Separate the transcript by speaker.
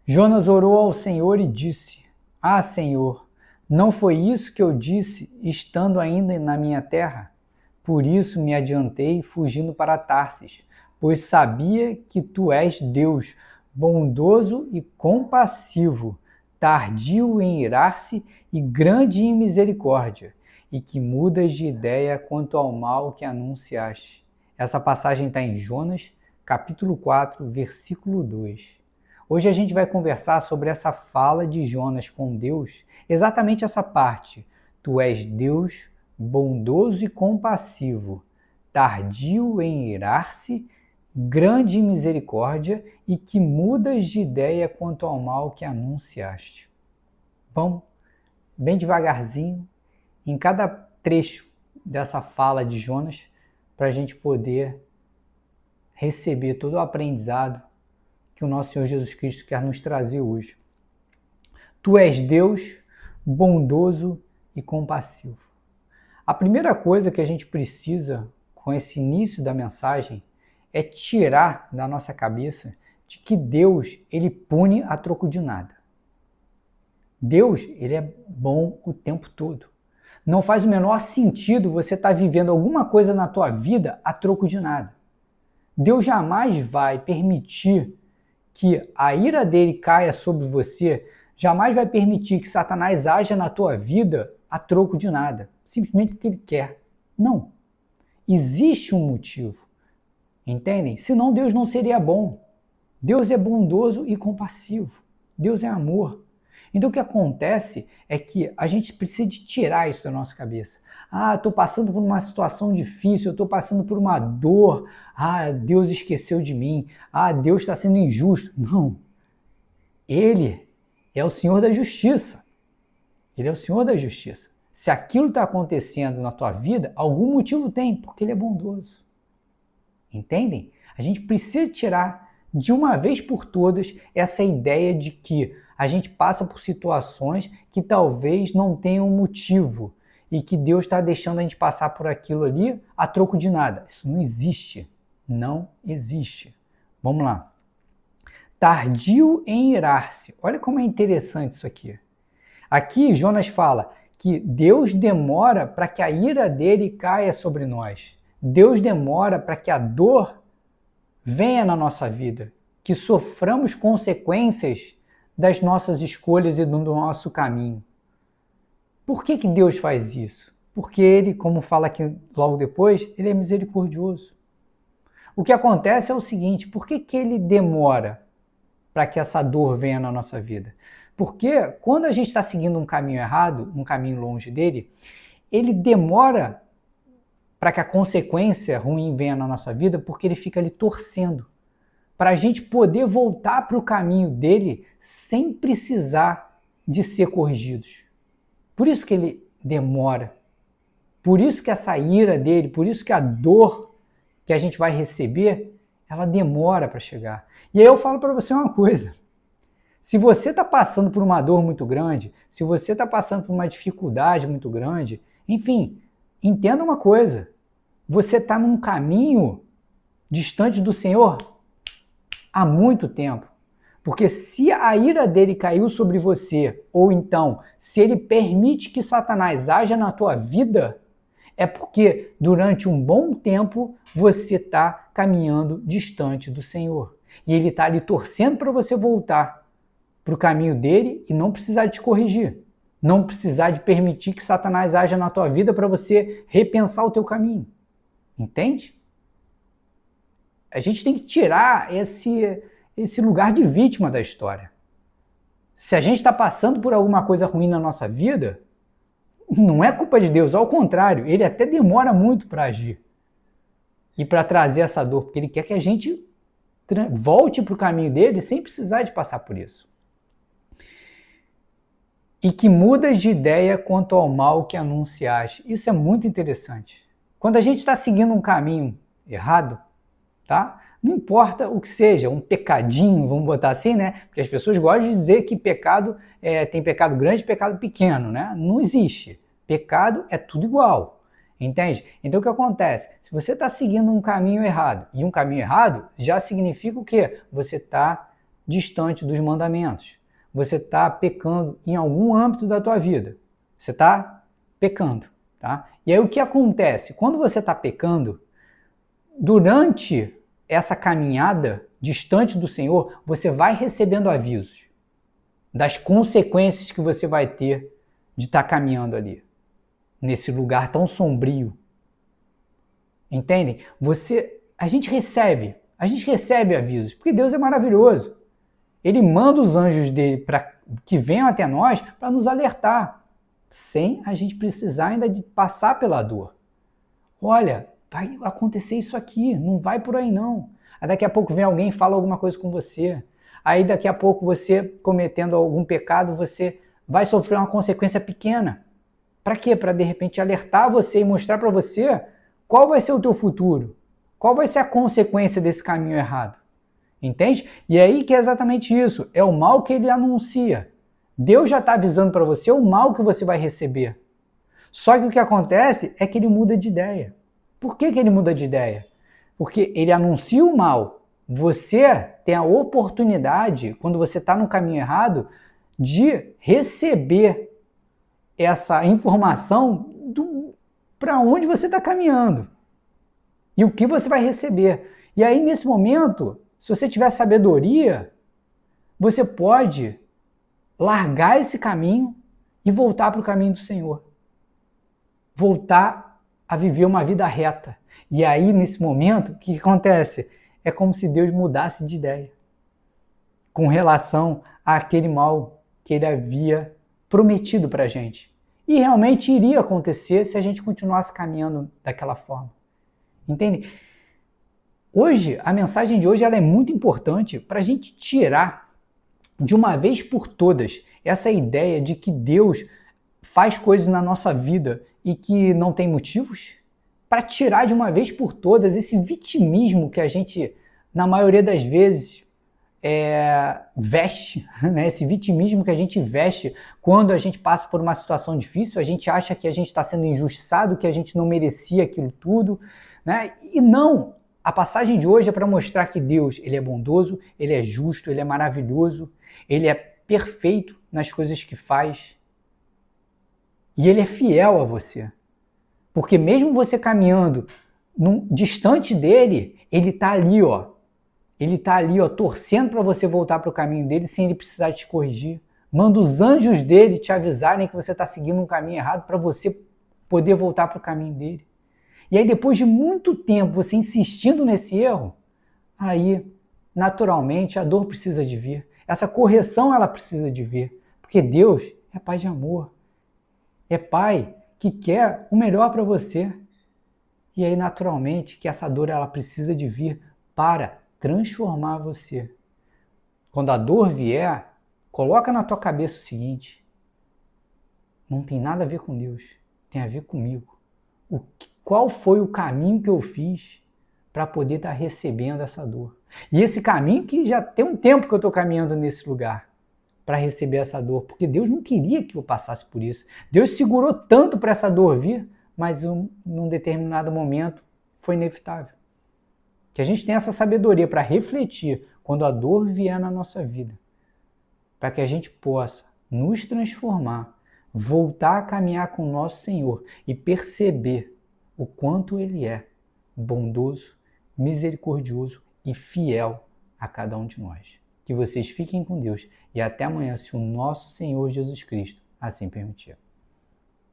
Speaker 1: Jonas orou ao Senhor e disse: Ah, Senhor, não foi isso que eu disse, estando ainda na minha terra? Por isso me adiantei, fugindo para Tarsis, pois sabia que tu és Deus, bondoso e compassivo, tardio em irar-se e grande em misericórdia, e que mudas de ideia quanto ao mal que anunciaste. Essa passagem está em Jonas, capítulo 4, versículo 2. Hoje a gente vai conversar sobre essa fala de Jonas com Deus, exatamente essa parte. Tu és Deus, bondoso e compassivo, tardio em irar-se, grande em misericórdia e que mudas de ideia quanto ao mal que anunciaste. Vamos bem devagarzinho em cada trecho dessa fala de Jonas para a gente poder receber todo o aprendizado que o nosso Senhor Jesus Cristo quer nos trazer hoje. Tu és Deus, bondoso e compassivo. A primeira coisa que a gente precisa com esse início da mensagem é tirar da nossa cabeça de que Deus, ele pune a troco de nada. Deus, ele é bom o tempo todo. Não faz o menor sentido você estar vivendo alguma coisa na tua vida a troco de nada. Deus jamais vai permitir que a ira dele caia sobre você, jamais vai permitir que Satanás haja na tua vida a troco de nada, simplesmente porque ele quer. Não. Existe um motivo. Entendem? Senão Deus não seria bom. Deus é bondoso e compassivo. Deus é amor. Então o que acontece é que a gente precisa de tirar isso da nossa cabeça. Ah, estou passando por uma situação difícil, eu estou passando por uma dor. Ah, Deus esqueceu de mim. Ah, Deus está sendo injusto. Não. Ele é o Senhor da justiça. Ele é o Senhor da justiça. Se aquilo está acontecendo na tua vida, algum motivo tem, porque ele é bondoso. Entendem? A gente precisa tirar de uma vez por todas essa ideia de que a gente passa por situações que talvez não tenham motivo e que Deus está deixando a gente passar por aquilo ali a troco de nada. Isso não existe. Não existe. Vamos lá. Tardio em irar-se. Olha como é interessante isso aqui. Aqui Jonas fala que Deus demora para que a ira dele caia sobre nós. Deus demora para que a dor venha na nossa vida, que soframos consequências das nossas escolhas e do nosso caminho. Por que Deus faz isso? Porque ele, como fala aqui logo depois, ele é misericordioso. O que acontece é o seguinte, por que ele demora para que essa dor venha na nossa vida? Porque quando a gente está seguindo um caminho errado, um caminho longe dele, ele demora para que a consequência ruim venha na nossa vida, porque ele fica ali torcendo para a gente poder voltar para o caminho dele sem precisar de ser corrigidos. Por isso que ele demora. Por isso que essa ira dele, por isso que a dor que a gente vai receber, ela demora para chegar. E aí eu falo para você uma coisa. Se você está passando por uma dor muito grande, se você está passando por uma dificuldade muito grande, enfim, entenda uma coisa. Você está num caminho distante do Senhor há muito tempo. Porque se a ira dele caiu sobre você, ou então, se ele permite que Satanás haja na tua vida, é porque durante um bom tempo você está caminhando distante do Senhor. E ele está ali torcendo para você voltar para o caminho dele e não precisar te corrigir. Não precisar de permitir que Satanás haja na tua vida para você repensar o teu caminho. Entende? A gente tem que tirar esse lugar de vítima da história. Se a gente está passando por alguma coisa ruim na nossa vida, não é culpa de Deus, ao contrário, ele até demora muito para agir e para trazer essa dor, porque ele quer que a gente volte para o caminho dele sem precisar de passar por isso. E que mudas de ideia quanto ao mal que anunciaste. Isso é muito interessante. Quando a gente está seguindo um caminho errado, tá? Não importa o que seja, um pecadinho, vamos botar assim, né? Porque as pessoas gostam de dizer que pecado tem pecado grande e pecado pequeno, né? Não existe. Pecado é tudo igual, entende? Então o que acontece? Se você está seguindo um caminho errado, e um caminho errado já significa o quê? Você está distante dos mandamentos. Você está pecando em algum âmbito da tua vida. Você está pecando, tá? E aí o que acontece? Quando você está pecando, durante essa caminhada distante do Senhor, você vai recebendo avisos das consequências que você vai ter de estar caminhando ali, nesse lugar tão sombrio. Entendem? A gente recebe avisos, porque Deus é maravilhoso. Ele manda os anjos dele para que venham até nós para nos alertar, sem a gente precisar ainda de passar pela dor. Olha, vai acontecer isso aqui, não vai por aí não. Aí daqui a pouco vem alguém e fala alguma coisa com você. Aí daqui a pouco você, cometendo algum pecado, você vai sofrer uma consequência pequena. Para quê? Para de repente alertar você e mostrar para você qual vai ser o teu futuro. Qual vai ser a consequência desse caminho errado. Entende? E aí que é exatamente isso. É o mal que ele anuncia. Deus já está avisando para você o mal que você vai receber. Só que o que acontece é que ele muda de ideia. Por que ele muda de ideia? Porque ele anuncia o mal. Você tem a oportunidade, quando você está no caminho errado, de receber essa informação para onde você está caminhando. E o que você vai receber. E aí, nesse momento, se você tiver sabedoria, você pode largar esse caminho e voltar para o caminho do Senhor. Voltar a viver uma vida reta. E aí, nesse momento, o que acontece? É como se Deus mudasse de ideia com relação àquele mal que ele havia prometido para a gente. E realmente iria acontecer se a gente continuasse caminhando daquela forma. Entende? Hoje, a mensagem de hoje ela é muito importante para a gente tirar de uma vez por todas essa ideia de que Deus faz coisas na nossa vida e que não tem motivos, para tirar de uma vez por todas esse vitimismo que a gente, na maioria das vezes, veste, né? Esse vitimismo que a gente veste quando a gente passa por uma situação difícil, a gente acha que a gente está sendo injustiçado, que a gente não merecia aquilo tudo, né? E não, a passagem de hoje é para mostrar que Deus, ele é bondoso, ele é justo, ele é maravilhoso, ele é perfeito nas coisas que faz e ele é fiel a você. Porque mesmo você caminhando distante dele, ele está ali, ó. Ele está ali, ó, torcendo para você voltar para o caminho dele sem ele precisar te corrigir. Manda os anjos dele te avisarem que você está seguindo um caminho errado para você poder voltar para o caminho dele. E aí, depois de muito tempo você insistindo nesse erro, aí, naturalmente, a dor precisa de vir. Essa correção, ela precisa de vir. Porque Deus é Pai de amor. É Pai que quer o melhor para você. E aí, naturalmente, que essa dor, ela precisa de vir para transformar você. Quando a dor vier, coloca na tua cabeça o seguinte: não tem nada a ver com Deus, tem a ver comigo. Qual foi o caminho que eu fiz para poder estar recebendo essa dor? E esse caminho que já tem um tempo que eu estou caminhando nesse lugar para receber essa dor, porque Deus não queria que eu passasse por isso. Deus segurou tanto para essa dor vir, mas num determinado momento foi inevitável. Que a gente tenha essa sabedoria para refletir quando a dor vier na nossa vida, para que a gente possa nos transformar, voltar a caminhar com o nosso Senhor e perceber o quanto Ele é bondoso, misericordioso e fiel a cada um de nós. Que vocês fiquem com Deus e até amanhã, se o nosso Senhor Jesus Cristo assim permitir.